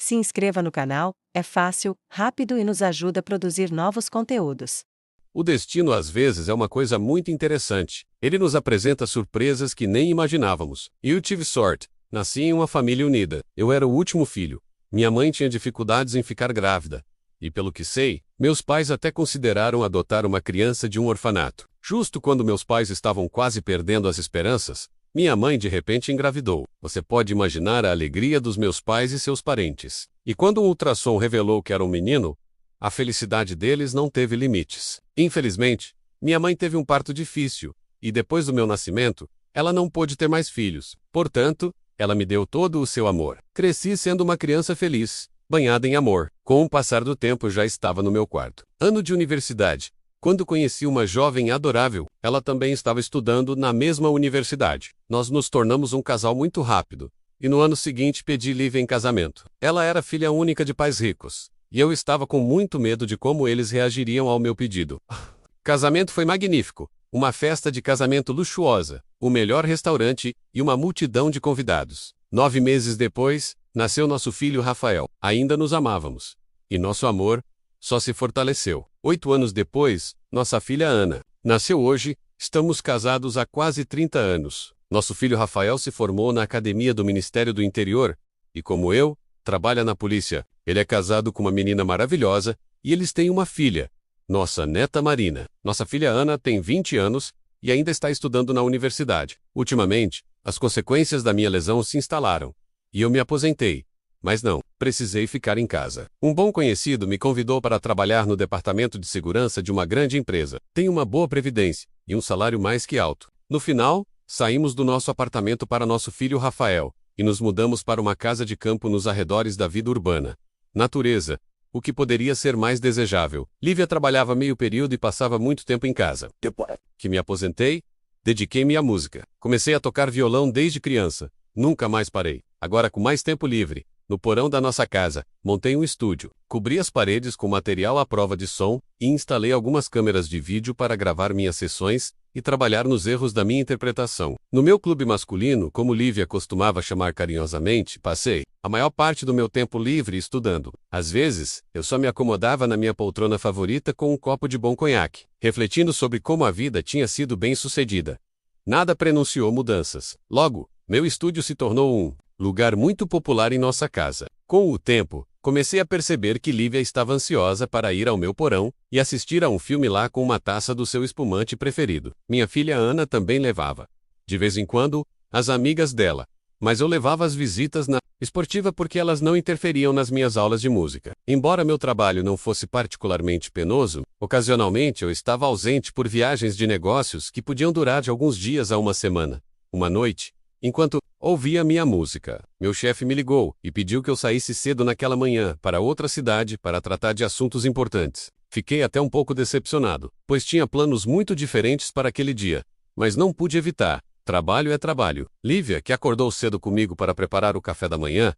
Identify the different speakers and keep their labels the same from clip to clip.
Speaker 1: Se inscreva no canal, é fácil, rápido e nos ajuda a produzir novos conteúdos.
Speaker 2: O destino às vezes é uma coisa muito interessante. Ele nos apresenta surpresas que nem imaginávamos. E eu tive sorte. Nasci em uma família unida. Eu era o último filho. Minha mãe tinha dificuldades em ficar grávida. E pelo que sei, meus pais até consideraram adotar uma criança de um orfanato. Justo quando meus pais estavam quase perdendo as esperanças, minha mãe de repente engravidou. Você pode imaginar a alegria dos meus pais e seus parentes. E quando o ultrassom revelou que era um menino, a felicidade deles não teve limites. Infelizmente, minha mãe teve um parto difícil, e depois do meu nascimento, ela não pôde ter mais filhos. Portanto, ela me deu todo o seu amor. Cresci sendo uma criança feliz, banhada em amor. Com o passar do tempo já estava no meu quarto ano de universidade. Quando conheci uma jovem adorável, ela também estava estudando na mesma universidade. Nós nos tornamos um casal muito rápido, e no ano seguinte pedi Lívia em casamento. Ela era filha única de pais ricos, e eu estava com muito medo de como eles reagiriam ao meu pedido. Casamento foi magnífico, uma festa de casamento luxuosa, o melhor restaurante e uma multidão de convidados. 9 meses depois, nasceu nosso filho Rafael. Ainda nos amávamos, e nosso amor só se fortaleceu. 8 anos depois, nossa filha Ana nasceu hoje. Estamos casados há quase 30 anos. Nosso filho Rafael se formou na Academia do Ministério do Interior e, como eu, trabalha na polícia. Ele é casado com uma menina maravilhosa e eles têm uma filha, nossa neta Marina. Nossa filha Ana tem 20 anos e ainda está estudando na universidade. Ultimamente, as consequências da minha lesão se instalaram e eu me aposentei. Mas não, precisei ficar em casa. Um bom conhecido me convidou para trabalhar no departamento de segurança de uma grande empresa. Tem uma boa previdência e um salário mais que alto. No final, saímos do nosso apartamento para nosso filho Rafael e nos mudamos para uma casa de campo nos arredores da vida urbana. Natureza, o que poderia ser mais desejável. Lívia trabalhava meio período e passava muito tempo em casa. Depois que me aposentei, dediquei-me à música. Comecei a tocar violão desde criança. Nunca mais parei. Agora com mais tempo livre, no porão da nossa casa, montei um estúdio, cobri as paredes com material à prova de som e instalei algumas câmeras de vídeo para gravar minhas sessões e trabalhar nos erros da minha interpretação. No meu clube masculino, como Lívia costumava chamar carinhosamente, passei a maior parte do meu tempo livre estudando. Às vezes, eu só me acomodava na minha poltrona favorita com um copo de bom conhaque, refletindo sobre como a vida tinha sido bem-sucedida. Nada prenunciou mudanças. Logo, meu estúdio se tornou um lugar muito popular em nossa casa. Com o tempo, comecei a perceber que Lívia estava ansiosa para ir ao meu porão e assistir a um filme lá com uma taça do seu espumante preferido. Minha filha Ana também levava, de vez em quando, as amigas dela, mas eu levava as visitas na esportiva porque elas não interferiam nas minhas aulas de música. Embora meu trabalho não fosse particularmente penoso, ocasionalmente eu estava ausente por viagens de negócios que podiam durar de alguns dias a uma semana. Uma noite, enquanto ouvia minha música, meu chefe me ligou e pediu que eu saísse cedo naquela manhã para outra cidade para tratar de assuntos importantes. Fiquei até um pouco decepcionado, pois tinha planos muito diferentes para aquele dia, mas não pude evitar. Trabalho é trabalho. Lívia, que acordou cedo comigo para preparar o café da manhã,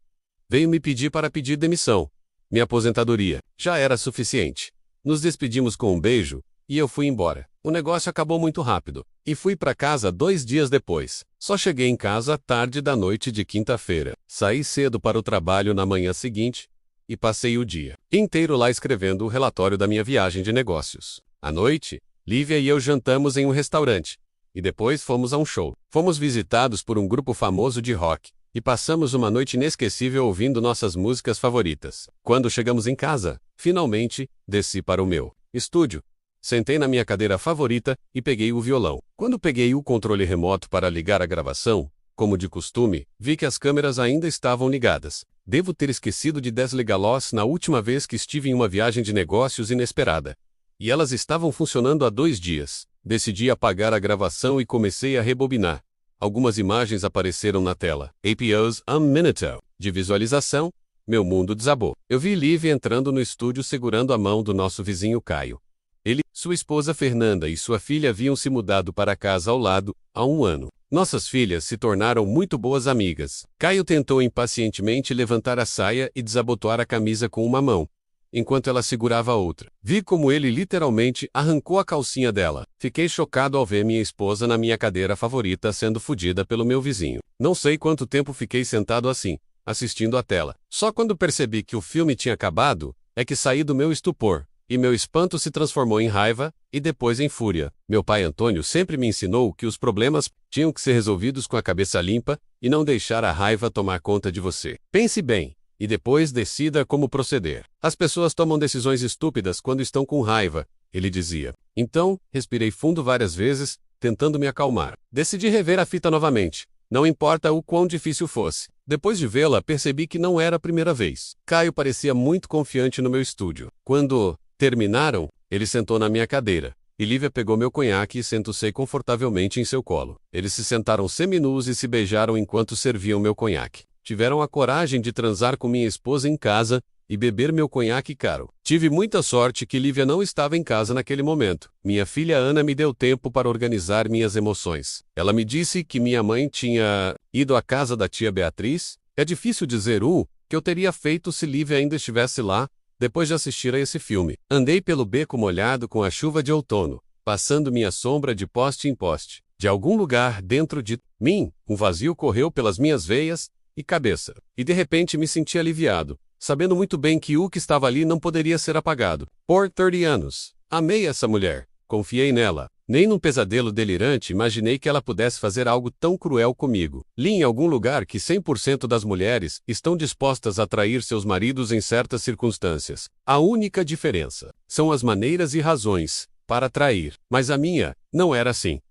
Speaker 2: veio me pedir para pedir demissão. Minha aposentadoria já era suficiente. Nos despedimos com um beijo e eu fui embora. O negócio acabou muito rápido, e fui para casa 2 dias depois. Só cheguei em casa tarde da noite de quinta-feira. Saí cedo para o trabalho na manhã seguinte, e passei o dia inteiro lá escrevendo o relatório da minha viagem de negócios. À noite, Lívia e eu jantamos em um restaurante, e depois fomos a um show. Fomos visitados por um grupo famoso de rock, e passamos uma noite inesquecível ouvindo nossas músicas favoritas. Quando chegamos em casa, finalmente, desci para o meu estúdio. Sentei na minha cadeira favorita e peguei o violão. Quando peguei o controle remoto para ligar a gravação, como de costume, vi que as câmeras ainda estavam ligadas. Devo ter esquecido de desligá-las na última vez que estive em uma viagem de negócios inesperada. E elas estavam funcionando há 2 dias. Decidi apagar a gravação e comecei a rebobinar. Algumas imagens apareceram na tela. APOs a minuto de visualização. Meu mundo desabou. Eu vi Lívia entrando no estúdio segurando a mão do nosso vizinho Caio. Ele, sua esposa Fernanda e sua filha haviam se mudado para a casa ao lado, há 1 ano. Nossas filhas se tornaram muito boas amigas. Caio tentou impacientemente levantar a saia e desabotoar a camisa com uma mão, enquanto ela segurava a outra. Vi como ele literalmente arrancou a calcinha dela. Fiquei chocado ao ver minha esposa na minha cadeira favorita sendo fudida pelo meu vizinho. Não sei quanto tempo fiquei sentado assim, assistindo à tela. Só quando percebi que o filme tinha acabado, é que saí do meu estupor, e meu espanto se transformou em raiva, e depois em fúria. Meu pai Antônio sempre me ensinou que os problemas tinham que ser resolvidos com a cabeça limpa, e não deixar a raiva tomar conta de você. Pense bem, e depois decida como proceder. As pessoas tomam decisões estúpidas quando estão com raiva, ele dizia. Então, respirei fundo várias vezes, tentando me acalmar. Decidi rever a fita novamente, não importa o quão difícil fosse. Depois de vê-la, percebi que não era a primeira vez. Caio parecia muito confiante no meu estúdio. Quando terminaram, ele sentou na minha cadeira, e Lívia pegou meu conhaque e sentou-se confortavelmente em seu colo. Eles se sentaram seminus e se beijaram enquanto serviam meu conhaque. Tiveram a coragem de transar com minha esposa em casa e beber meu conhaque caro. Tive muita sorte que Lívia não estava em casa naquele momento. Minha filha Ana me deu tempo para organizar minhas emoções. Ela me disse que minha mãe tinha ido à casa da tia Beatriz. É difícil dizer o que eu teria feito se Lívia ainda estivesse lá, depois de assistir a esse filme. Andei pelo beco molhado com a chuva de outono, passando minha sombra de poste em poste. De algum lugar dentro de mim, um vazio correu pelas minhas veias e cabeça. E de repente me senti aliviado, sabendo muito bem que o que estava ali não poderia ser apagado. Por 30 anos, amei essa mulher, confiei nela. Nem num pesadelo delirante imaginei que ela pudesse fazer algo tão cruel comigo. Li em algum lugar que 100% das mulheres estão dispostas a trair seus maridos em certas circunstâncias. A única diferença são as maneiras e razões para trair. Mas a minha não era assim.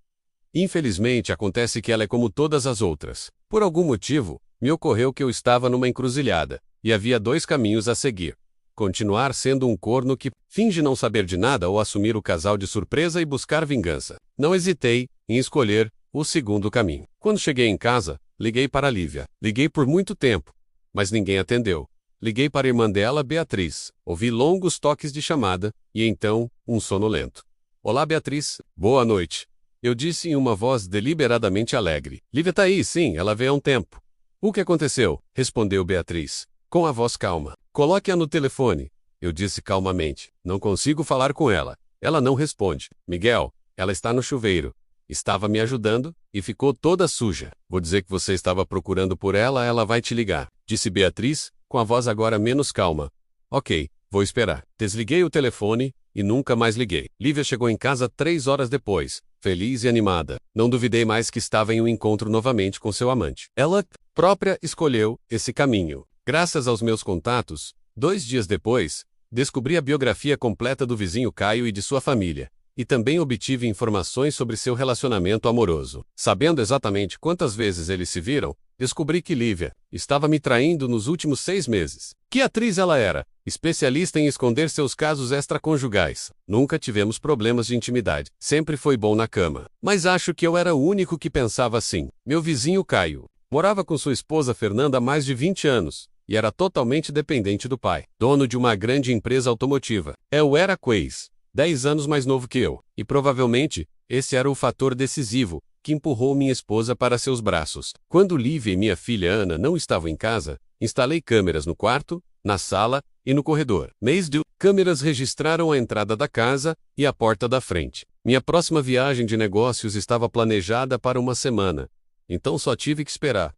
Speaker 2: Infelizmente, acontece que ela é como todas as outras. Por algum motivo, me ocorreu que eu estava numa encruzilhada, e havia dois caminhos a seguir. Continuar sendo um corno que finge não saber de nada ou assumir o casal de surpresa e buscar vingança. Não hesitei em escolher o segundo caminho. Quando cheguei em casa, liguei para Lívia. Liguei por muito tempo, mas ninguém atendeu. Liguei para a irmã dela, Beatriz. Ouvi longos toques de chamada, e então, um sono lento. Olá, Beatriz. Boa noite. Eu disse em uma voz deliberadamente alegre. Lívia tá aí, sim, ela veio há um tempo. O que aconteceu? Respondeu Beatriz, com a voz calma. Coloque-a no telefone. Eu disse calmamente. Não consigo falar com ela. Ela não responde. Miguel, ela está no chuveiro. Estava me ajudando e ficou toda suja. Vou dizer que você estava procurando por ela, ela vai te ligar. Disse Beatriz, com a voz agora menos calma. Ok, vou esperar. Desliguei o telefone e nunca mais liguei. Lívia chegou em casa 3 horas depois, feliz e animada. Não duvidei mais que estava em um encontro novamente com seu amante. Ela própria escolheu esse caminho. Graças aos meus contatos, 2 dias depois, descobri a biografia completa do vizinho Caio e de sua família, e também obtive informações sobre seu relacionamento amoroso. Sabendo exatamente quantas vezes eles se viram, descobri que Lívia estava me traindo nos últimos 6 meses. Que atriz ela era, especialista em esconder seus casos extraconjugais. Nunca tivemos problemas de intimidade, sempre foi bom na cama. Mas acho que eu era o único que pensava assim. Meu vizinho Caio morava com sua esposa Fernanda há mais de 20 anos. E era totalmente dependente do pai, dono de uma grande empresa automotiva. Eu era 10 anos mais novo que eu, e provavelmente, esse era o fator decisivo que empurrou minha esposa para seus braços. Quando Lívia e minha filha Ana não estavam em casa, instalei câmeras no quarto, na sala e no corredor. Câmeras registraram a entrada da casa e a porta da frente. Minha próxima viagem de negócios estava planejada para uma semana, então só tive que esperar.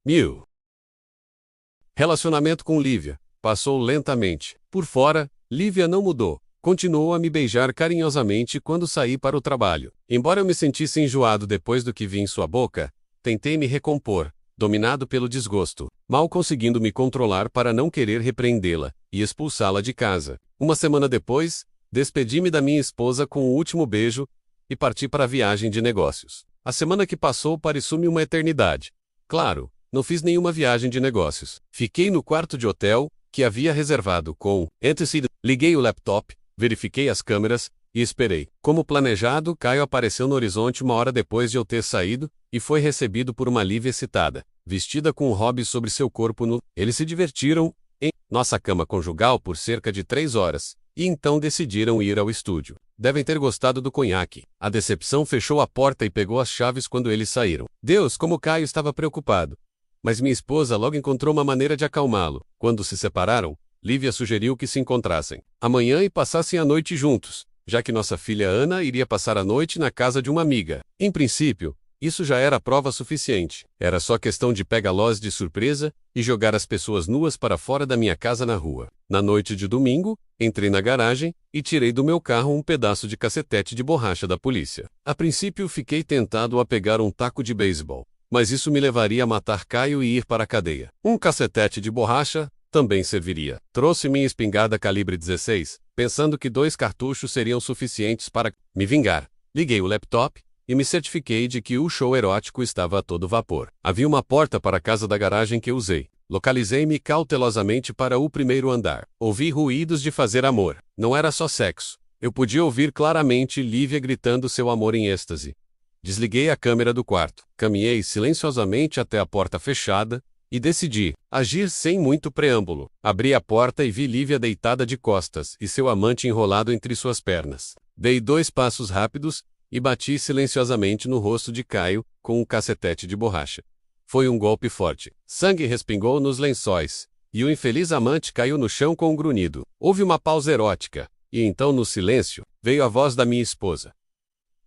Speaker 2: Relacionamento com Lívia passou lentamente. Por fora, Lívia não mudou. Continuou a me beijar carinhosamente quando saí para o trabalho. Embora eu me sentisse enjoado depois do que vi em sua boca, tentei me recompor, dominado pelo desgosto, mal conseguindo me controlar para não querer repreendê-la e expulsá-la de casa. Uma semana depois, despedi-me da minha esposa com o último beijo e parti para a viagem de negócios. A semana que passou pareceu-me uma eternidade. Claro, não fiz nenhuma viagem de negócios. Fiquei no quarto de hotel que havia reservado com antecedência. Liguei o laptop, verifiquei as câmeras e esperei. Como planejado, Caio apareceu no horizonte uma hora depois de eu ter saído e foi recebido por uma Lívia excitada, vestida com um hobby sobre seu corpo nu. Eles se divertiram em nossa cama conjugal por cerca de 3 horas e então decidiram ir ao estúdio. Devem ter gostado do conhaque. A decepção fechou a porta e pegou as chaves quando eles saíram. Deus, como Caio estava preocupado. Mas minha esposa logo encontrou uma maneira de acalmá-lo. Quando se separaram, Lívia sugeriu que se encontrassem amanhã e passassem a noite juntos, já que nossa filha Ana iria passar a noite na casa de uma amiga. Em princípio, Isso já era prova suficiente. Era só questão de pega-lós de surpresa e jogar as pessoas nuas para fora da minha casa na rua. Na noite de domingo, entrei na garagem e tirei do meu carro um pedaço de cacetete de borracha da polícia. A princípio, fiquei tentado a pegar um taco de beisebol, mas isso me levaria a matar Caio e ir para a cadeia. Um cacetete de borracha também serviria. Trouxe minha espingarda calibre 16, pensando que 2 cartuchos seriam suficientes para me vingar. Liguei o laptop e me certifiquei de que o show erótico estava a todo vapor. Havia uma porta para a casa da garagem que usei. Localizei-me cautelosamente para o primeiro andar. Ouvi ruídos de fazer amor. Não era só sexo. Eu podia ouvir claramente Lívia gritando seu amor em êxtase. Desliguei a câmera do quarto. Caminhei silenciosamente até a porta fechada e decidi agir sem muito preâmbulo. Abri a porta e vi Lívia deitada de costas e seu amante enrolado entre suas pernas. Dei 2 passos rápidos e bati silenciosamente no rosto de Caio com um cacetete de borracha. Foi um golpe forte. Sangue respingou nos lençóis, e o infeliz amante caiu no chão com um grunhido. Houve uma pausa erótica, e então no silêncio, veio a voz da minha esposa.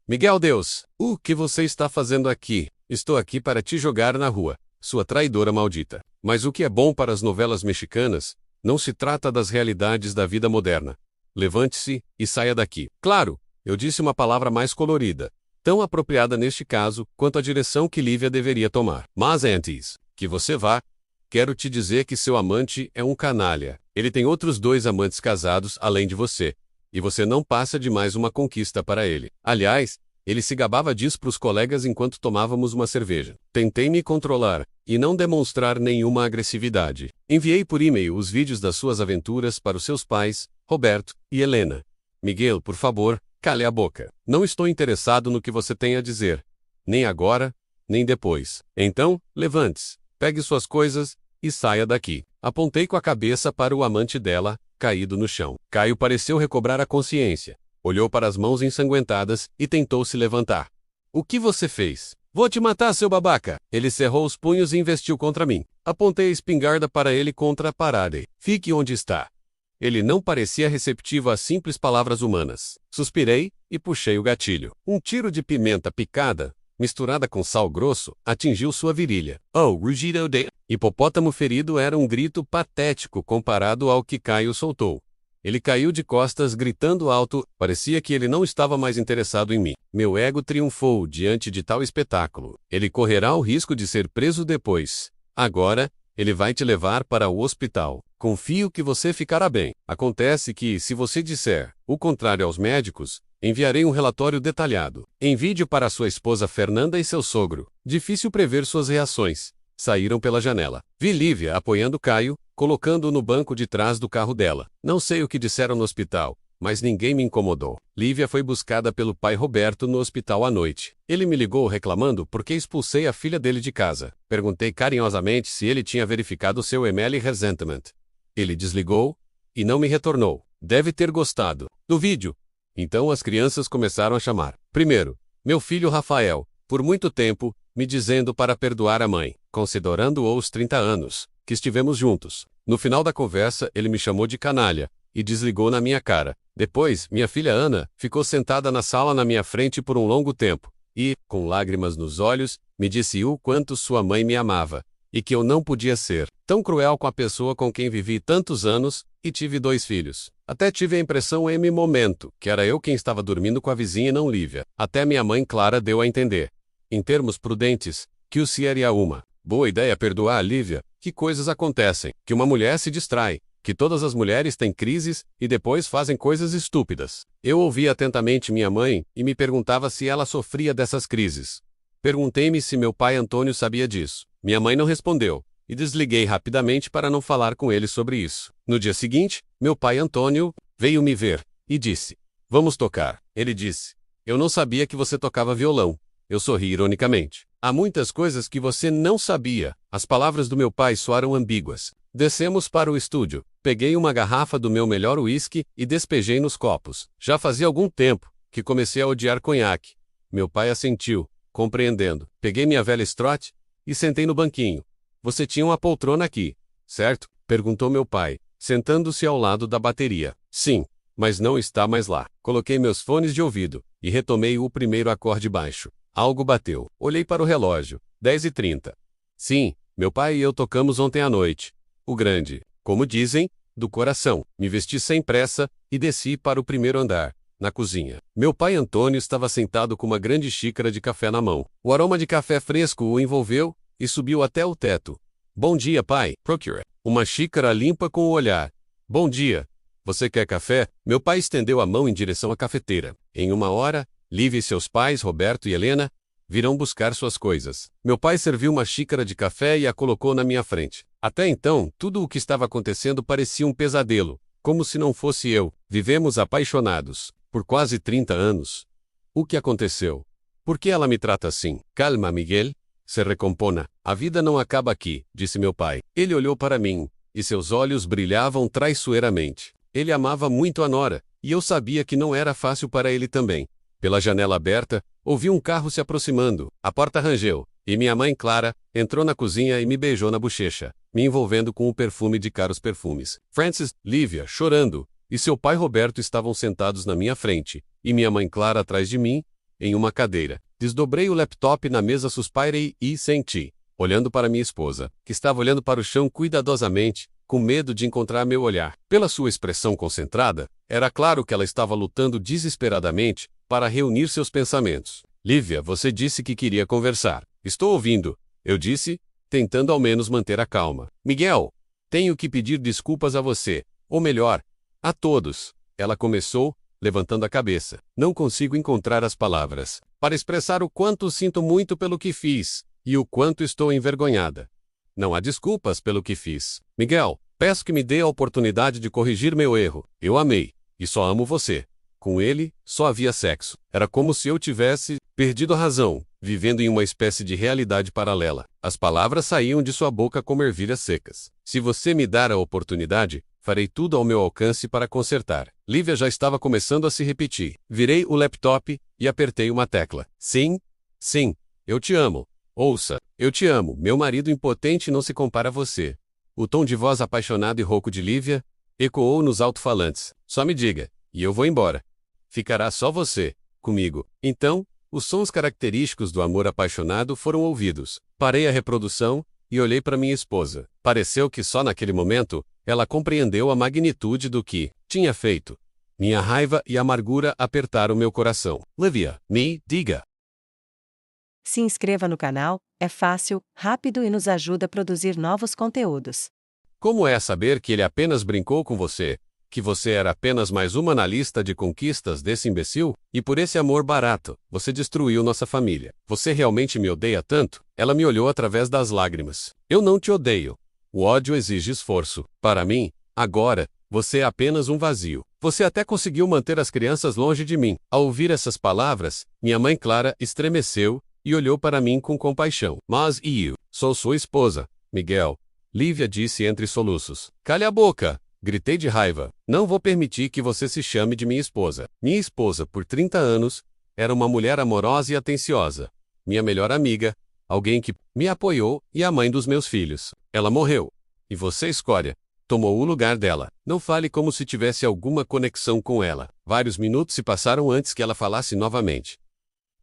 Speaker 2: Miguel Deus, o que você está fazendo aqui? Estou aqui para te jogar na rua, sua traidora maldita. Mas o que é bom para as novelas mexicanas, não se trata das realidades da vida moderna. Levante-se e saia daqui. Claro, eu disse uma palavra mais colorida, tão apropriada neste caso quanto a direção que Lívia deveria tomar. Mas antes que você vá, quero te dizer que seu amante é um canalha. Ele tem outros 2 amantes casados além de você, e você não passa de mais uma conquista para ele. Aliás, ele se gabava disso para os colegas enquanto tomávamos uma cerveja. Tentei me controlar e não demonstrar nenhuma agressividade. Enviei por e-mail os vídeos das suas aventuras para os seus pais, Roberto e Helena. Miguel, por favor, cale a boca. Não estou interessado no que você tem a dizer. Nem agora, nem depois. Então, levante-se, pegue suas coisas e saia daqui. Apontei com a cabeça para o amante dela, caído no chão. Caio pareceu recobrar a consciência. Olhou para as mãos ensanguentadas e tentou se levantar. O que você fez? Vou te matar, seu babaca! Ele cerrou os punhos e investiu contra mim. Apontei a espingarda para ele contra a parede. Fique onde está. Ele não parecia receptivo a simples palavras humanas. Suspirei e puxei o gatilho. Um tiro de pimenta picada, misturada com sal grosso, atingiu sua virilha. Oh, rugido de... Hipopótamo ferido era um grito patético comparado ao que Caio soltou. Ele caiu de costas gritando alto, parecia que ele não estava mais interessado em mim. Meu ego triunfou diante de tal espetáculo. Ele correrá o risco de ser preso depois. Agora, ele vai te levar para o hospital. Confio que você ficará bem. Acontece que, se você disser o contrário aos médicos, enviarei um relatório detalhado. Envie para sua esposa Fernanda e seu sogro. Difícil prever suas reações. Saíram pela janela. Vi Lívia apoiando Caio, colocando-o no banco de trás do carro dela. Não sei o que disseram no hospital, mas ninguém me incomodou. Lívia foi buscada pelo pai Roberto no hospital à noite. Ele me ligou reclamando porque expulsei a filha dele de casa. Perguntei carinhosamente se ele tinha verificado seu email resentment. Ele desligou e não me retornou. Deve ter gostado do vídeo. Então as crianças começaram a chamar. Primeiro, meu filho Rafael, por muito tempo, me dizendo para perdoar a mãe, considerando os 30 anos que estivemos juntos. No final da conversa, ele me chamou de canalha e desligou na minha cara. Depois, minha filha Ana ficou sentada na sala na minha frente por um longo tempo e, com lágrimas nos olhos, me disse o quanto sua mãe me amava e que eu não podia ser tão cruel com a pessoa com quem vivi tantos anos e tive 2 filhos. Até tive a impressão em momento que era eu quem estava dormindo com a vizinha e não Lívia. Até minha mãe Clara deu a entender, em termos prudentes, que o seria uma boa ideia perdoar a Lívia. Que coisas acontecem, que uma mulher se distrai, que todas as mulheres têm crises e depois fazem coisas estúpidas. Eu ouvi atentamente minha mãe e me perguntava se ela sofria dessas crises. Perguntei-me se meu pai Antônio sabia disso. Minha mãe não respondeu, e desliguei rapidamente para não falar com ele sobre isso. No dia seguinte, meu pai Antônio veio me ver e disse: "Vamos tocar." Ele disse: "Eu não sabia que você tocava violão." Eu sorri ironicamente. "Há muitas coisas que você não sabia." As palavras do meu pai soaram ambíguas. Descemos para o estúdio. Peguei uma garrafa do meu melhor uísque e despejei nos copos. Já fazia algum tempo que comecei a odiar conhaque. Meu pai assentiu, compreendendo. Peguei minha velha Strott e sentei no banquinho. "Você tinha uma poltrona aqui, certo?" perguntou meu pai, sentando-se ao lado da bateria. "Sim, mas não está mais lá." Coloquei meus fones de ouvido e retomei o primeiro acorde baixo. Algo bateu. Olhei para o relógio. 10h30. Sim, meu pai e eu tocamos ontem à noite. O grande, como dizem, do coração. Me vesti sem pressa e desci para o primeiro andar, na cozinha. Meu pai Antônio estava sentado com uma grande xícara de café na mão. O aroma de café fresco o envolveu e subiu até o teto. Bom dia, pai. Procura. Uma xícara limpa com o olhar. Bom dia. Você quer café? Meu pai estendeu a mão em direção à cafeteira. Em 1 hora, Lívia e seus pais, Roberto e Helena, virão buscar suas coisas. Meu pai serviu uma xícara de café e a colocou na minha frente. Até então, tudo o que estava acontecendo parecia um pesadelo, como se não fosse eu. Vivemos apaixonados, por quase 30 anos. O que aconteceu? Por que ela me trata assim? Calma, Miguel. Se recompona. A vida não acaba aqui, disse meu pai. Ele olhou para mim, e seus olhos brilhavam traiçoeiramente. Ele amava muito a nora, e eu sabia que não era fácil para ele também. Pela janela aberta, ouvi um carro se aproximando. A porta rangeu, e minha mãe Clara entrou na cozinha e me beijou na bochecha, me envolvendo com o perfume de caros perfumes. Francis, Lívia, chorando, e seu pai Roberto estavam sentados na minha frente, e minha mãe Clara atrás de mim, em uma cadeira. Desdobrei o laptop na mesa, suspirei e senti, olhando para minha esposa, que estava olhando para o chão cuidadosamente, com medo de encontrar meu olhar. Pela sua expressão concentrada, era claro que ela estava lutando desesperadamente para reunir seus pensamentos. Lívia, você disse que queria conversar. Estou ouvindo, eu disse, tentando ao menos manter a calma. Miguel, tenho que pedir desculpas a você, ou melhor, a todos. Ela começou, levantando a cabeça. Não consigo encontrar as palavras para expressar o quanto sinto muito pelo que fiz, e o quanto estou envergonhada. Não há desculpas pelo que fiz. Miguel, peço que me dê a oportunidade de corrigir meu erro. Eu amei, e só amo você. Com ele, só havia sexo. Era como se eu tivesse perdido a razão, vivendo em uma espécie de realidade paralela. As palavras saíam de sua boca como ervilhas secas. Se você me dar a oportunidade, farei tudo ao meu alcance para consertar. Lívia já estava começando a se repetir. Virei o laptop e apertei uma tecla. Sim, sim, eu te amo. Ouça, eu te amo. Meu marido impotente não se compara a você. O tom de voz apaixonado e rouco de Lívia ecoou nos alto-falantes. Só me diga, e eu vou embora. Ficará só você, comigo. Então, os sons característicos do amor apaixonado foram ouvidos. Parei a reprodução e olhei para minha esposa. Pareceu que só naquele momento, ela compreendeu a magnitude do que tinha feito. Minha raiva e amargura apertaram meu coração. Lívia, me diga.
Speaker 1: Se inscreva no canal, é fácil, rápido e nos ajuda a produzir novos conteúdos.
Speaker 2: Como é saber que ele apenas brincou com você? Que você era apenas mais uma na lista de conquistas desse imbecil? E por esse amor barato, você destruiu nossa família. Você realmente me odeia tanto? Ela me olhou através das lágrimas. Eu não te odeio. O ódio exige esforço. Para mim, agora, você é apenas um vazio. Você até conseguiu manter as crianças longe de mim. Ao ouvir essas palavras, minha mãe Clara estremeceu e olhou para mim com compaixão. Mas eu sou sua esposa, Miguel. Lívia disse entre soluços. Cale a boca! Gritei de raiva. Não vou permitir que você se chame de minha esposa. Minha esposa, por 30 anos, era uma mulher amorosa e atenciosa. Minha melhor amiga, alguém que me apoiou e a mãe dos meus filhos. Ela morreu. E você, escória, tomou o lugar dela. Não fale como se tivesse alguma conexão com ela. Vários minutos se passaram antes que ela falasse novamente.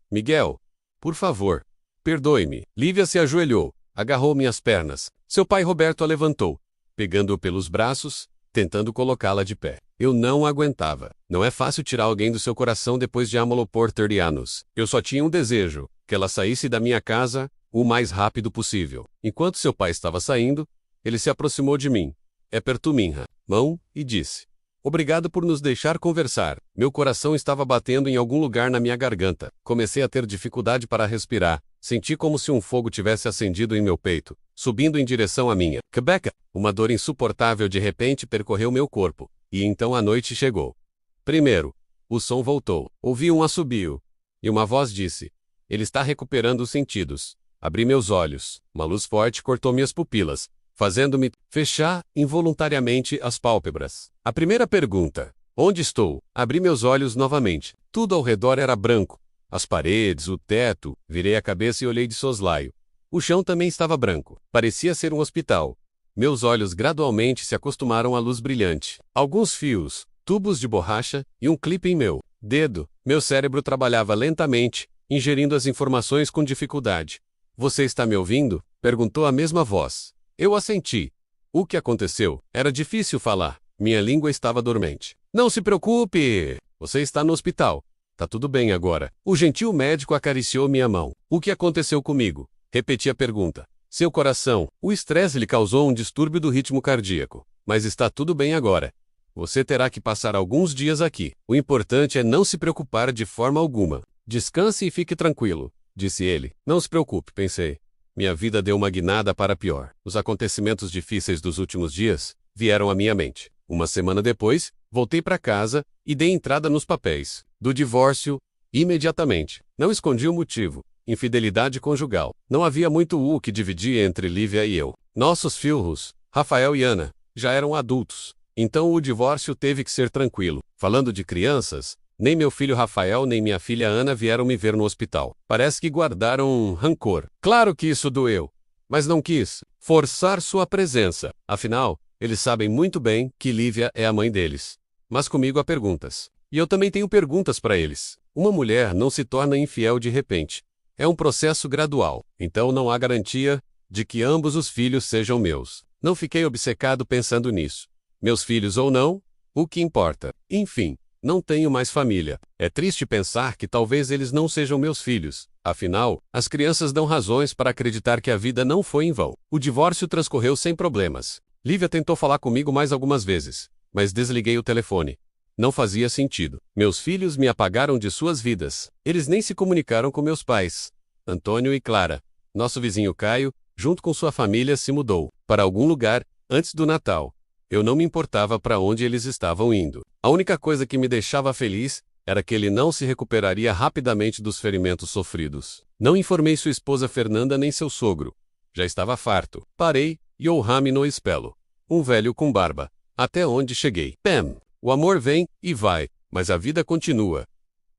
Speaker 2: Miguel, por favor, perdoe-me. Lívia se ajoelhou, agarrou minhas pernas. Seu pai Roberto a levantou, pegando-o pelos braços, tentando colocá-la de pé. Eu não aguentava. Não é fácil tirar alguém do seu coração depois de amá-lo por 30 anos. Eu só tinha um desejo, que ela saísse da minha casa o mais rápido possível. Enquanto seu pai estava saindo, ele se aproximou de mim, apertou minha mão e disse: Obrigado por nos deixar conversar. Meu coração estava batendo em algum lugar na minha garganta. Comecei a ter dificuldade para respirar. Senti como se um fogo tivesse acendido em meu peito, subindo em direção à minha cabeça. Uma dor insuportável de repente percorreu meu corpo, e então a noite chegou. Primeiro, o som voltou. Ouvi um assobio, e uma voz disse: Ele está recuperando os sentidos. Abri meus olhos. Uma luz forte cortou minhas pupilas, fazendo-me fechar involuntariamente as pálpebras. A primeira pergunta: onde estou? Abri meus olhos novamente. Tudo ao redor era branco. As paredes, o teto. Virei a cabeça e olhei de soslaio. O chão também estava branco. Parecia ser um hospital. Meus olhos gradualmente se acostumaram à luz brilhante. Alguns fios, tubos de borracha e um clipe em meu dedo. Meu cérebro trabalhava lentamente, ingerindo as informações com dificuldade. Você está me ouvindo? Perguntou a mesma voz. Eu assenti. O que aconteceu? Era difícil falar. Minha língua estava dormente. Não se preocupe! Você está no hospital. Tá tudo bem agora. O gentil médico acariciou minha mão. O que aconteceu comigo? Repeti a pergunta. Seu coração. O estresse lhe causou um distúrbio do ritmo cardíaco. Mas está tudo bem agora. Você terá que passar alguns dias aqui. O importante é não se preocupar de forma alguma. Descanse e fique tranquilo, disse ele. Não se preocupe, pensei. Minha vida deu uma guinada para pior. Os acontecimentos difíceis dos últimos dias vieram à minha mente. Uma semana depois, voltei para casa e dei entrada nos papéis do divórcio imediatamente. Não escondi o motivo. Infidelidade conjugal. Não havia muito o que dividia entre Lívia e eu. Nossos filhos, Rafael e Ana, já eram adultos. Então o divórcio teve que ser tranquilo. Falando de crianças, nem meu filho Rafael nem minha filha Ana vieram me ver no hospital. Parece que guardaram um rancor. Claro que isso doeu, mas não quis forçar sua presença. Afinal, eles sabem muito bem que Lívia é a mãe deles. Mas comigo há perguntas. E eu também tenho perguntas para eles. Uma mulher não se torna infiel de repente. É um processo gradual. Então não há garantia de que ambos os filhos sejam meus. Não fiquei obcecado pensando nisso. Meus filhos ou não, o que importa? Enfim, não tenho mais família. É triste pensar que talvez eles não sejam meus filhos. Afinal, as crianças dão razões para acreditar que a vida não foi em vão. O divórcio transcorreu sem problemas. Lívia tentou falar comigo mais algumas vezes, mas desliguei o telefone. Não fazia sentido. Meus filhos me apagaram de suas vidas. Eles nem se comunicaram com meus pais, Antônio e Clara. Nosso vizinho Caio, junto com sua família, se mudou para algum lugar antes do Natal. Eu não me importava para onde eles estavam indo. A única coisa que me deixava feliz era que ele não se recuperaria rapidamente dos ferimentos sofridos. Não informei sua esposa Fernanda nem seu sogro. Já estava farto. Parei e ouvi-me no espelho. Um velho com barba. Até onde cheguei? Pam! O amor vem e vai, mas a vida continua.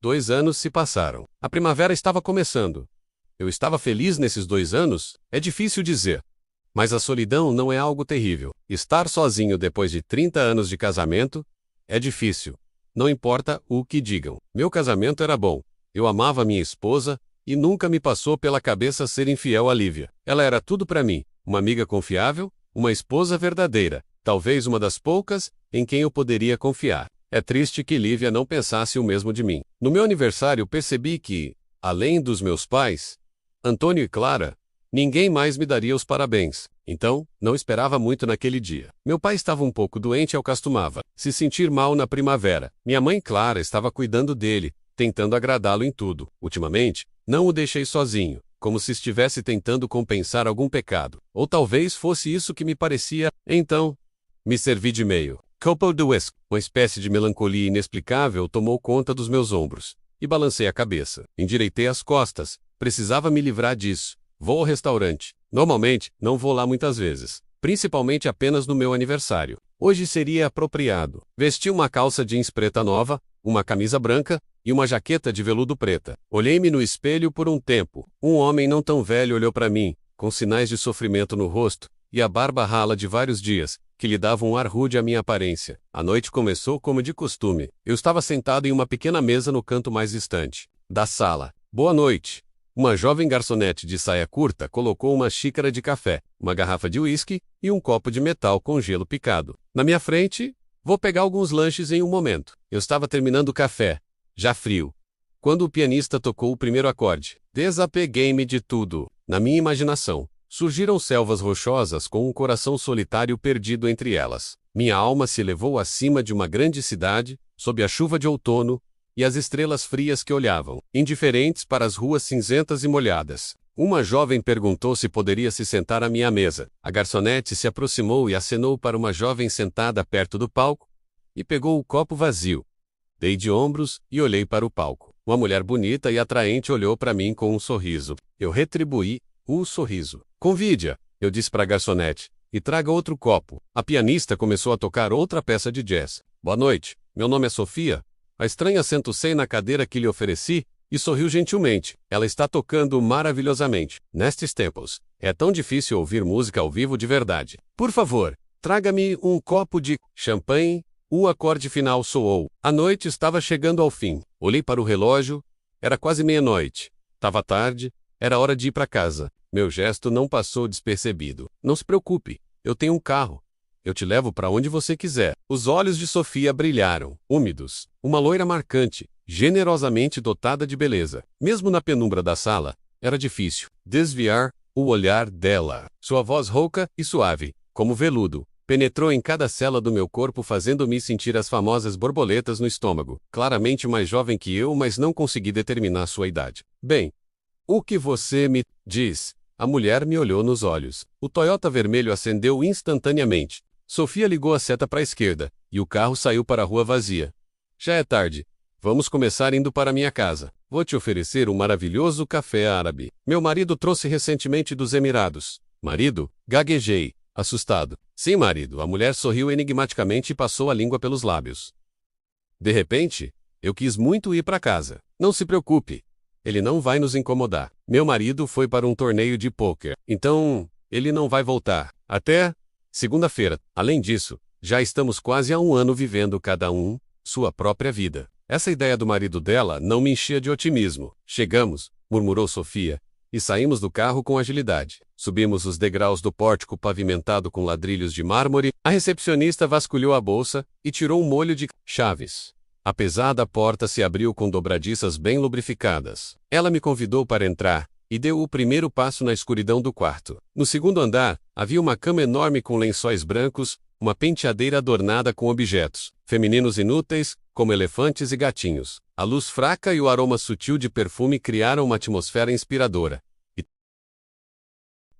Speaker 2: 2 anos se passaram. A primavera estava começando. Eu estava feliz nesses 2 anos? É difícil dizer. Mas a solidão não é algo terrível. Estar sozinho depois de 30 anos de casamento é difícil. Não importa o que digam. Meu casamento era bom. Eu amava minha esposa e nunca me passou pela cabeça ser infiel a Lívia. Ela era tudo para mim. Uma amiga confiável, uma esposa verdadeira. Talvez uma das poucas em quem eu poderia confiar. É triste que Lívia não pensasse o mesmo de mim. No meu aniversário percebi que, além dos meus pais, Antônio e Clara, ninguém mais me daria os parabéns. Então, não esperava muito naquele dia. Meu pai estava um pouco doente ao costumava se sentir mal na primavera. Minha mãe Clara estava cuidando dele, tentando agradá-lo em tudo. Ultimamente, não o deixei sozinho, como se estivesse tentando compensar algum pecado. Ou talvez fosse isso que me parecia. Então, me servi de meio. Copo do West, uma espécie de melancolia inexplicável tomou conta dos meus ombros. E balancei a cabeça. Endireitei as costas. Precisava me livrar disso. Vou ao restaurante. Normalmente, não vou lá muitas vezes. Principalmente apenas no meu aniversário. Hoje seria apropriado. Vesti uma calça jeans preta nova, uma camisa branca e uma jaqueta de veludo preta. Olhei-me no espelho por um tempo. Um homem não tão velho olhou para mim, com sinais de sofrimento no rosto, e a barba rala de vários dias, que lhe dava um ar rude à minha aparência. A noite começou como de costume. Eu estava sentado em uma pequena mesa no canto mais distante da sala. Boa noite. Uma jovem garçonete de saia curta colocou uma xícara de café, uma garrafa de uísque e um copo de metal com gelo picado. Na minha frente, vou pegar alguns lanches em um momento. Eu estava terminando o café, já frio, quando o pianista tocou o primeiro acorde. Desapeguei-me de tudo. Na minha imaginação, surgiram selvas rochosas com um coração solitário perdido entre elas. Minha alma se elevou acima de uma grande cidade, sob a chuva de outono, e as estrelas frias que olhavam, indiferentes para as ruas cinzentas e molhadas. Uma jovem perguntou se poderia se sentar à minha mesa. A garçonete se aproximou e acenou para uma jovem sentada perto do palco, e pegou o copo vazio. Dei de ombros e olhei para o palco. Uma mulher bonita e atraente olhou para mim com um sorriso. Eu retribuí o sorriso. Convide-a, eu disse para a garçonete, e traga outro copo. A pianista começou a tocar outra peça de jazz. Boa noite, meu nome é Sofia. A estranha sentou-se na cadeira que lhe ofereci e sorriu gentilmente. Ela está tocando maravilhosamente. Nestes tempos, é tão difícil ouvir música ao vivo de verdade. Por favor, traga-me um copo de champanhe. O acorde final soou. A noite estava chegando ao fim. Olhei para o relógio. Era quase meia-noite. Tava tarde, era hora de ir para casa. Meu gesto não passou despercebido. Não se preocupe, eu tenho um carro. Eu te levo para onde você quiser. Os olhos de Sofia brilharam, úmidos. Uma loira marcante, generosamente dotada de beleza. Mesmo na penumbra da sala, era difícil desviar o olhar dela. Sua voz rouca e suave, como veludo, penetrou em cada célula do meu corpo, fazendo-me sentir as famosas borboletas no estômago. Claramente mais jovem que eu, mas não consegui determinar sua idade. Bem, o que você me diz? A mulher me olhou nos olhos. O Toyota vermelho acendeu instantaneamente. Sofia ligou a seta para a esquerda, e o carro saiu para a rua vazia. Já é tarde. Vamos começar indo para minha casa. Vou te oferecer um maravilhoso café árabe. Meu marido trouxe recentemente dos Emirados. Marido? Gaguejei, assustado. Sim, marido. A mulher sorriu enigmaticamente e passou a língua pelos lábios. De repente, eu quis muito ir para casa. Não se preocupe. Ele não vai nos incomodar. Meu marido foi para um torneio de pôquer. Então, ele não vai voltar. Até segunda-feira. Além disso, já estamos quase há um ano vivendo cada um sua própria vida. Essa ideia do marido dela não me enchia de otimismo. Chegamos, murmurou Sofia, e saímos do carro com agilidade. Subimos os degraus do pórtico pavimentado com ladrilhos de mármore. A recepcionista vasculhou a bolsa e tirou um molho de chaves. A pesada porta se abriu com dobradiças bem lubrificadas. Ela me convidou para entrar e deu o primeiro passo na escuridão do quarto. No segundo andar, havia uma cama enorme com lençóis brancos, uma penteadeira adornada com objetos femininos inúteis, como elefantes e gatinhos. A luz fraca e o aroma sutil de perfume criaram uma atmosfera inspiradora. E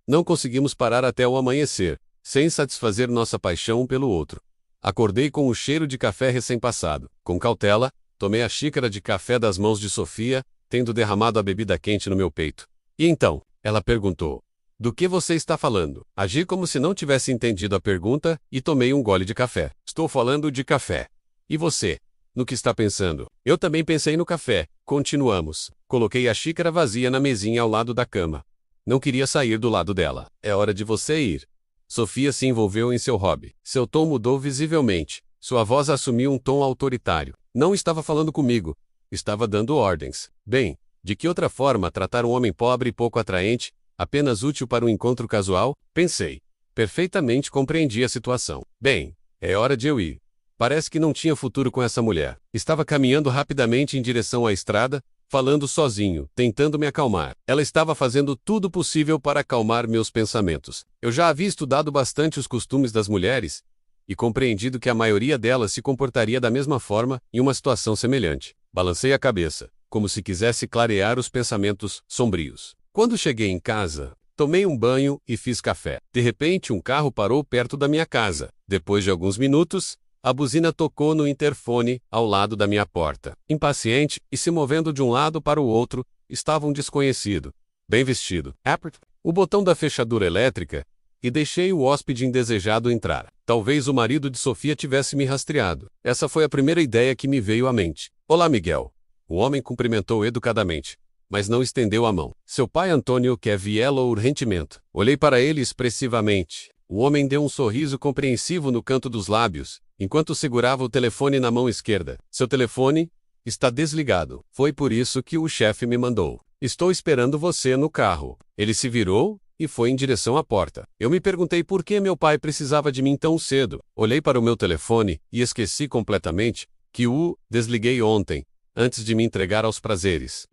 Speaker 2: não conseguimos parar até o amanhecer, sem satisfazer nossa paixão um pelo outro. Acordei com o cheiro de café recém-passado. Com cautela, tomei a xícara de café das mãos de Sofia, tendo derramado a bebida quente no meu peito. E então? Ela perguntou. Do que você está falando? Agi como se não tivesse entendido a pergunta e tomei um gole de café. Estou falando de café. E você? No que está pensando? Eu também pensei no café. Continuamos. Coloquei a xícara vazia na mesinha ao lado da cama. Não queria sair do lado dela. É hora de você ir. Sofia se envolveu em seu hobby. Seu tom mudou visivelmente. Sua voz assumiu um tom autoritário. Não estava falando comigo. Estava dando ordens. Bem, de que outra forma tratar um homem pobre e pouco atraente, apenas útil para um encontro casual? Pensei. Perfeitamente compreendi a situação. Bem, é hora de eu ir. Parece que não tinha futuro com essa mulher. Estava caminhando rapidamente em direção à estrada, falando sozinho, tentando me acalmar. Ela estava fazendo tudo possível para acalmar meus pensamentos. Eu já havia estudado bastante os costumes das mulheres e compreendido que a maioria delas se comportaria da mesma forma em uma situação semelhante. Balancei a cabeça, como se quisesse clarear os pensamentos sombrios. Quando cheguei em casa, tomei um banho e fiz café. De repente, um carro parou perto da minha casa. Depois de alguns minutos, a buzina tocou no interfone ao lado da minha porta. Impaciente e se movendo de um lado para o outro, estava um desconhecido, bem vestido. Aperto o botão da fechadura elétrica e deixei o hóspede indesejado entrar. Talvez o marido de Sofia tivesse me rastreado. Essa foi a primeira ideia que me veio à mente. Olá, Miguel. O homem cumprimentou educadamente, mas não estendeu a mão. Seu pai Antônio quer vê-lo urgentemente. Olhei para ele expressivamente. O homem deu um sorriso compreensivo no canto dos lábios, enquanto segurava o telefone na mão esquerda. Seu telefone está desligado. Foi por isso que o chefe me mandou. Estou esperando você no carro. Ele se virou e foi em direção à porta. Eu me perguntei por que meu pai precisava de mim tão cedo. Olhei para o meu telefone e esqueci completamente que o desliguei ontem, antes de me entregar aos prazeres.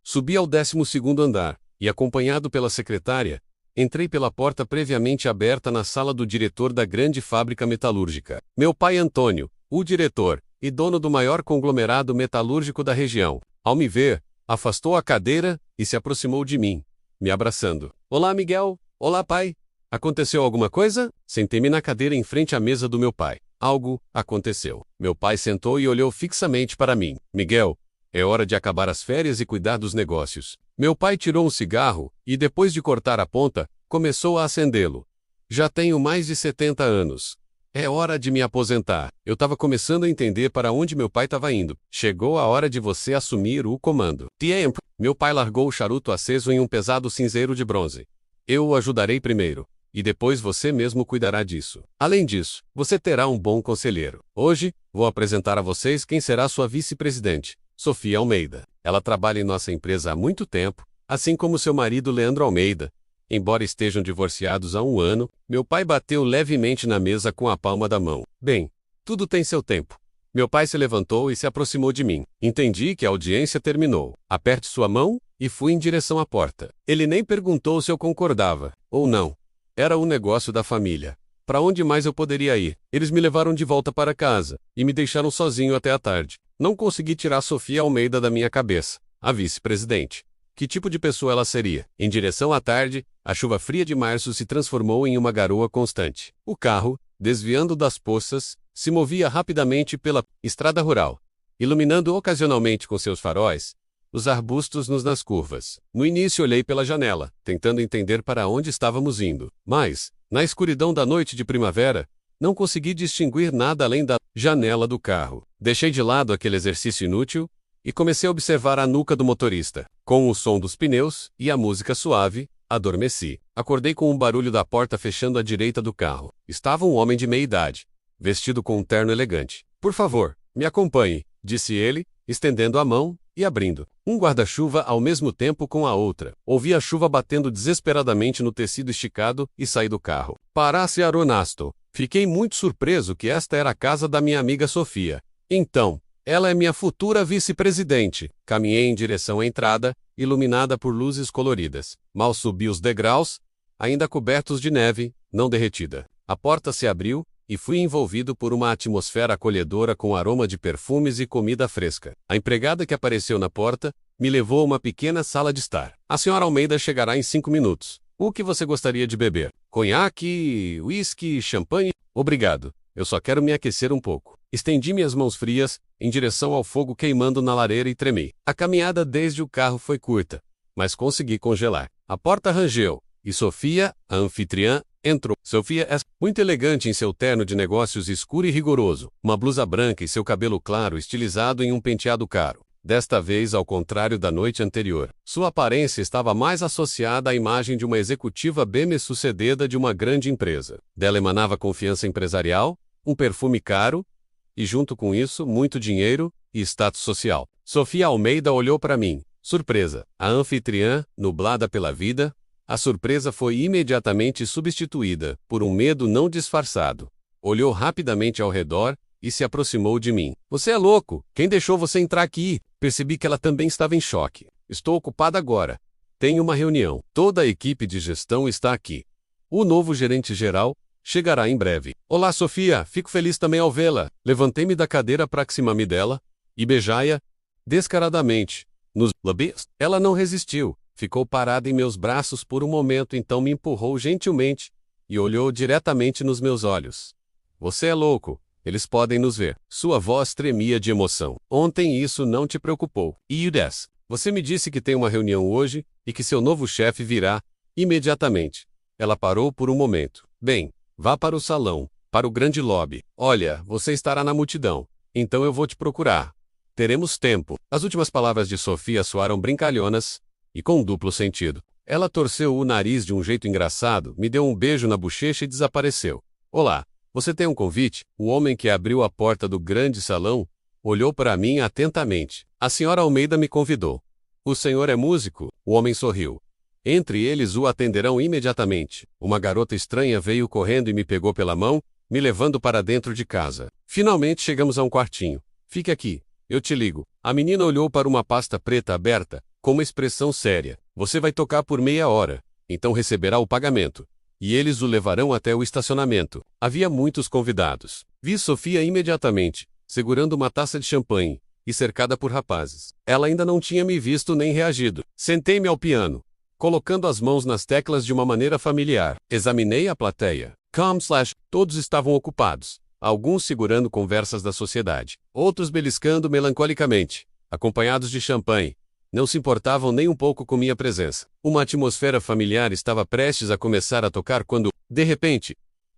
Speaker 2: Subi ao 12º andar e, acompanhado pela secretária, entrei pela porta previamente aberta na sala do diretor da grande fábrica metalúrgica. Meu pai Antônio, o diretor e dono do maior conglomerado metalúrgico da região, ao me ver, afastou a cadeira e se aproximou de mim, me abraçando. Olá, Miguel. Olá, pai. Aconteceu alguma coisa? Sentei-me na cadeira em frente à mesa do meu pai. Algo aconteceu. Meu pai sentou e olhou fixamente para mim. Miguel, é hora de acabar as férias e cuidar dos negócios. Meu pai tirou um cigarro e, depois de cortar a ponta, começou a acendê-lo. Já tenho mais de 70 anos. É hora de me aposentar. Eu estava começando a entender para onde meu pai estava indo. Chegou a hora de você assumir o comando. Tempo. Meu pai largou o charuto aceso em um pesado cinzeiro de bronze. Eu o ajudarei primeiro. E depois você mesmo cuidará disso. Além disso, você terá um bom conselheiro. Hoje, vou apresentar a vocês quem será sua vice-presidente, Sofia Almeida. Ela trabalha em nossa empresa há muito tempo, assim como seu marido Leandro Almeida. Embora estejam divorciados há um ano, meu pai bateu levemente na mesa com a palma da mão. Bem, tudo tem seu tempo. Meu pai se levantou e se aproximou de mim. Entendi que a audiência terminou. Aperte sua mão, e fui em direção à porta. Ele nem perguntou se eu concordava, ou não. Era um negócio da família. Para onde mais eu poderia ir? Eles me levaram de volta para casa, e me deixaram sozinho até a tarde. Não consegui tirar Sofia Almeida da minha cabeça, a vice-presidente. Que tipo de pessoa ela seria? Em direção à tarde, a chuva fria de março se transformou em uma garoa constante. O carro, desviando das poças, se movia rapidamente pela estrada rural, iluminando ocasionalmente com seus faróis os arbustos nas curvas. No início olhei pela janela, tentando entender para onde estávamos indo. Mas, na escuridão da noite de primavera, não consegui distinguir nada além da janela do carro. Deixei de lado aquele exercício inútil e comecei a observar a nuca do motorista. Com o som dos pneus e a música suave, adormeci. Acordei com um barulho da porta fechando à direita do carro. Estava um homem de meia idade, vestido com um terno elegante. "Por favor, me acompanhe", disse ele, estendendo a mão e abrindo um guarda-chuva ao mesmo tempo com a outra. Ouvi a chuva batendo desesperadamente no tecido esticado e saí do carro. Parasse Aronasto. Fiquei muito surpreso que esta era a casa da minha amiga Sofia. Então, ela é minha futura vice-presidente. Caminhei em direção à entrada, iluminada por luzes coloridas. Mal subi os degraus, ainda cobertos de neve, não derretida. A porta se abriu, e fui envolvido por uma atmosfera acolhedora com aroma de perfumes e comida fresca. A empregada que apareceu na porta me levou a uma pequena sala de estar. "A senhora Almeida chegará em 5 minutos. O que você gostaria de beber? Conhaque, uísque, champanhe?" "Obrigado. Eu só quero me aquecer um pouco." Estendi minhas mãos frias em direção ao fogo queimando na lareira e tremi. A caminhada desde o carro foi curta, mas consegui congelar. A porta rangeu, e Sofia, a anfitriã, entrou. Sofia é muito elegante em seu terno de negócios escuro e rigoroso, uma blusa branca e seu cabelo claro estilizado em um penteado caro. Desta vez, ao contrário da noite anterior, sua aparência estava mais associada à imagem de uma executiva bem-sucedida de uma grande empresa. Dela emanava confiança empresarial, um perfume caro, e junto com isso, muito dinheiro e status social. Sofia Almeida olhou para mim, surpresa. A anfitriã, nublada pela vida, a surpresa foi imediatamente substituída por um medo não disfarçado. Olhou rapidamente ao redor e se aproximou de mim. "Você é louco! Quem deixou você entrar aqui?" Percebi que ela também estava em choque. "Estou ocupada agora. Tenho uma reunião. Toda a equipe de gestão está aqui. O novo gerente-geral chegará em breve." "Olá, Sofia. Fico feliz também ao vê-la." Levantei-me da cadeira proximamente dela e beijai-a descaradamente nos lábios. Ela não resistiu. Ficou parada em meus braços por um momento, então me empurrou gentilmente e olhou diretamente nos meus olhos. "Você é louco. Eles podem nos ver." Sua voz tremia de emoção. "Ontem isso não te preocupou. E você me disse que tem uma reunião hoje e que seu novo chefe virá imediatamente." Ela parou por um momento. "Bem, vá para o salão, para o grande lobby. Olha, você estará na multidão. Então eu vou te procurar. Teremos tempo." As últimas palavras de Sofia soaram brincalhonas e com duplo sentido. Ela torceu o nariz de um jeito engraçado, me deu um beijo na bochecha e desapareceu. "Olá, você tem um convite?" O homem que abriu a porta do grande salão olhou para mim atentamente. "A senhora Almeida me convidou." "O senhor é músico?" O homem sorriu. "Entre eles o atenderão imediatamente." Uma garota estranha veio correndo e me pegou pela mão, me levando para dentro de casa. Finalmente chegamos a um quartinho. "Fique aqui, eu te ligo." A menina olhou para uma pasta preta aberta, com uma expressão séria. "Você vai tocar por meia hora, então receberá o pagamento. E eles o levarão até o estacionamento." Havia muitos convidados. Vi Sofia imediatamente, segurando uma taça de champanhe, e cercada por rapazes. Ela ainda não tinha me visto nem reagido. Sentei-me ao piano, colocando as mãos nas teclas de uma maneira familiar. Examinei a plateia. Todos estavam ocupados, alguns segurando conversas da sociedade, outros beliscando melancolicamente, acompanhados de champanhe. Não se importavam nem um pouco com minha presença. Uma atmosfera familiar estava prestes a começar a tocar quando, de repente,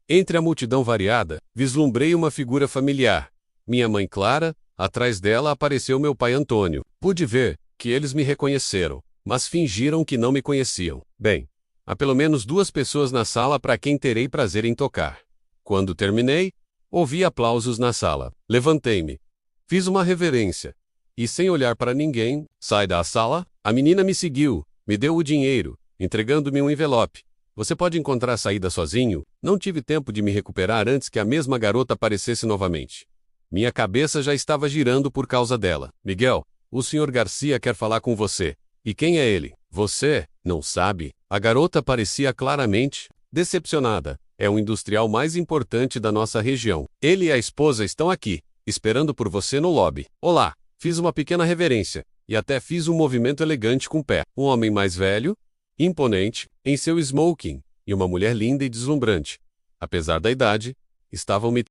Speaker 2: entre a multidão variada, vislumbrei uma figura familiar. Minha mãe Clara, atrás dela apareceu meu pai Antônio. Pude ver que eles me reconheceram, mas fingiram que não me conheciam. Bem, há pelo menos 2 pessoas na sala para quem terei prazer em tocar. Quando terminei, ouvi aplausos na sala. Levantei-me. Fiz uma reverência e sem olhar para ninguém, sai da sala. A menina me seguiu, me deu o dinheiro, entregando-me um envelope. Você pode encontrar a saída sozinho? Não tive tempo de me recuperar antes que a mesma garota aparecesse novamente. Minha cabeça já estava girando por causa dela. Miguel, o Sr. Garcia quer falar com você. E quem é ele? Você não sabe? A garota parecia claramente decepcionada. É o industrial mais importante da nossa região. Ele e a esposa estão aqui, esperando por você no lobby. Olá! Fiz uma pequena reverência, e até fiz um movimento elegante com o pé. Um homem mais velho, imponente, em seu smoking, e uma mulher linda e deslumbrante. Apesar da idade, estavam me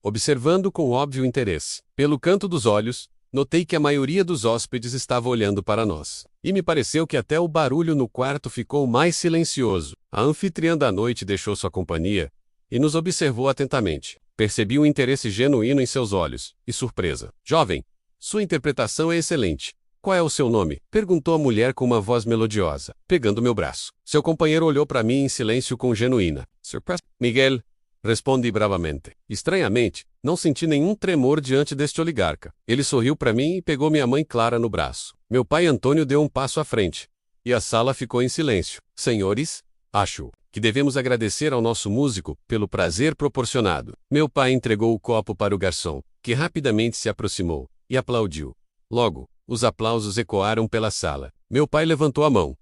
Speaker 2: observando com óbvio interesse. Pelo canto dos olhos, notei que a maioria dos hóspedes estava olhando para nós. E me pareceu que até o barulho no quarto ficou mais silencioso. A anfitriã da noite deixou sua companhia e nos observou atentamente. Percebi um interesse genuíno em seus olhos, e surpresa. Jovem, sua interpretação é excelente. Qual é o seu nome? Perguntou a mulher com uma voz melodiosa, pegando meu braço. Seu companheiro olhou para mim em silêncio com genuína surpresa. Miguel, respondi bravamente. Estranhamente, não senti nenhum tremor diante deste oligarca. Ele sorriu para mim e pegou minha mãe Clara no braço. Meu pai Antônio deu um passo à frente, e a sala ficou em silêncio. Senhores, acho que devemos agradecer ao nosso músico pelo prazer proporcionado. Meu pai entregou o copo para o garçom, que rapidamente se aproximou e aplaudiu. Logo, os aplausos ecoaram pela sala. Meu pai levantou a mão,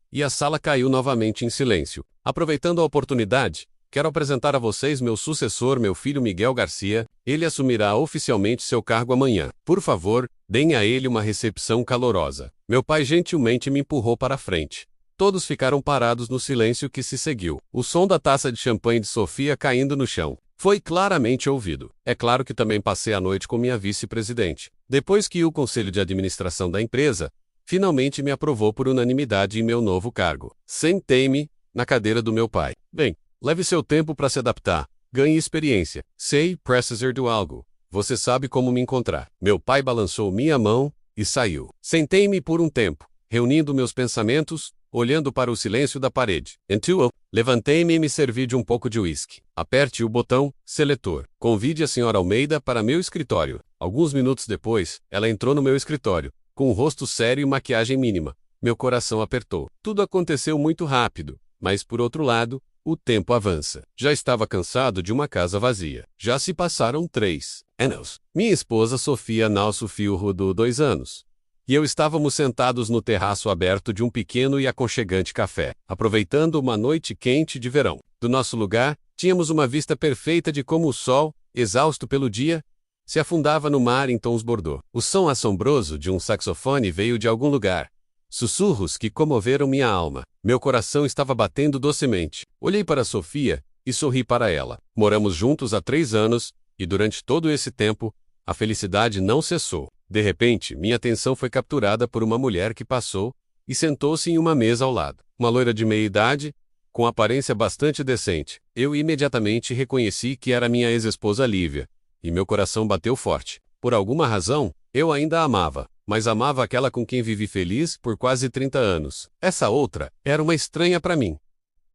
Speaker 2: e a sala caiu novamente em silêncio. Aproveitando a oportunidade, quero apresentar a vocês meu sucessor, meu filho Miguel Garcia. Ele assumirá oficialmente seu cargo amanhã. Por favor, deem a ele uma recepção calorosa. Meu pai gentilmente me empurrou para a frente. Todos ficaram parados no silêncio que se seguiu. O som da taça de champanhe de Sofia caindo no chão foi claramente ouvido. É claro que também passei a noite com minha vice-presidente. Depois que o conselho de administração da empresa finalmente me aprovou por unanimidade em meu novo cargo, sentei-me na cadeira do meu pai. Bem, leve seu tempo para se adaptar. Ganhe experiência. Sei, precisar de algo. Você sabe como me encontrar. Meu pai balançou minha mão e saiu. Sentei-me por um tempo, reunindo meus pensamentos, olhando para o silêncio da parede. Então, levantei-me e me servi de um pouco de uísque. Aperte o botão seletor. Convide a senhora Almeida para meu escritório. Alguns minutos depois, ela entrou no meu escritório, com um rosto sério e maquiagem mínima. Meu coração apertou. Tudo aconteceu muito rápido, mas por outro lado, o tempo avança. Já estava cansado de uma casa vazia. Já se passaram 3 anos. Minha esposa Sofia nasceu filho de 2 anos. E eu estávamos sentados no terraço aberto de um pequeno e aconchegante café, aproveitando uma noite quente de verão. Do nosso lugar, tínhamos uma vista perfeita de como o sol, exausto pelo dia, se afundava no mar em tons bordô. O som assombroso de um saxofone veio de algum lugar. Sussurros que comoveram minha alma. Meu coração estava batendo docemente. Olhei para Sofia e sorri para ela. Moramos juntos há 3 anos, e durante todo esse tempo, a felicidade não cessou. De repente, minha atenção foi capturada por uma mulher que passou e sentou-se em uma mesa ao lado. Uma loira de meia-idade, com aparência bastante decente. Eu imediatamente reconheci que era minha ex-esposa Lívia, e meu coração bateu forte. Por alguma razão, eu ainda a amava, mas amava aquela com quem vivi feliz por quase 30 anos. Essa outra era uma estranha para mim.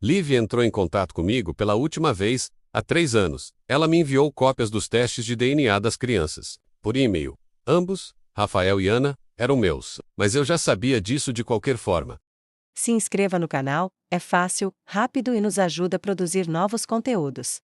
Speaker 2: Lívia entrou em contato comigo pela última vez há 3 anos. Ela me enviou cópias dos testes de DNA das crianças, por e-mail. Ambos, Rafael e Ana, eram meus, mas eu já sabia disso de qualquer forma.
Speaker 1: Se inscreva no canal, é fácil, rápido e nos ajuda a produzir novos conteúdos.